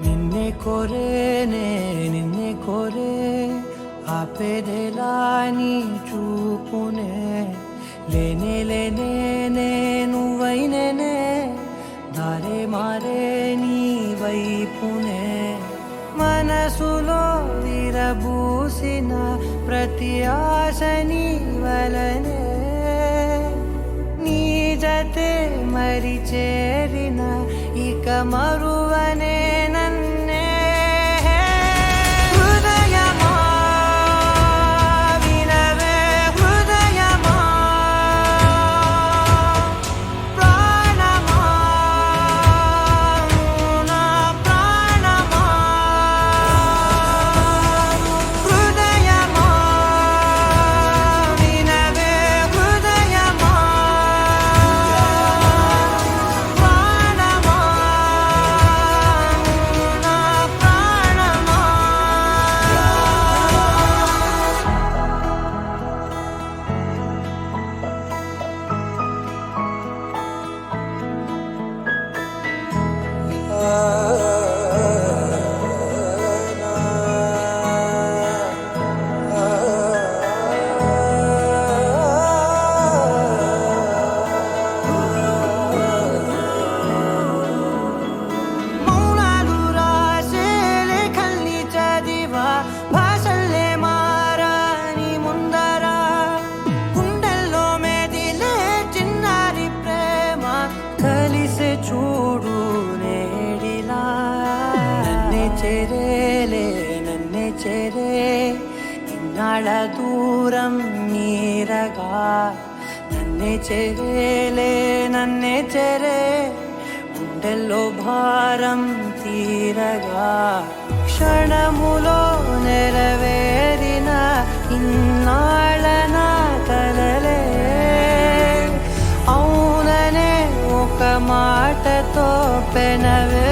నిన్నే కోరేనే నిన్నే కోరే ఆపేదెలా నీ చూపునే లేనే లేనే నువ్వైనేనే దారే మారే నీ వైపునే మనసులో విరబూసిన ప్రతి ఆశ నీ వలనే నీ జతే మరి చేరిన ఇక మరువనే నన్నే హృదయమా వినవే హృదయమా ప్రాణమా నా ప్రాణమా హృదయమా వినవే హృదయమా ప్రాణమా నా ప్రాణమా మౌనాలు రాసే లేఖల్ని చదివా భాషల్లే మారాని ముందర గుండెల్లో మెదిలే చిన్నారి ప్రేమ కలిసే చూడు నేడిలా నన్నే చేరేలే నన్నే చేరే ఇన్నాళ్ళ దూరం నీరగా నన్నే చేరేలే నన్నే చేరే గుండెల్లో భారం తీరగా క్షణములో నెరవేరిన ఇన్నాళ్ళ నా కలలే అవుననే ఒక మాటతో పెనవే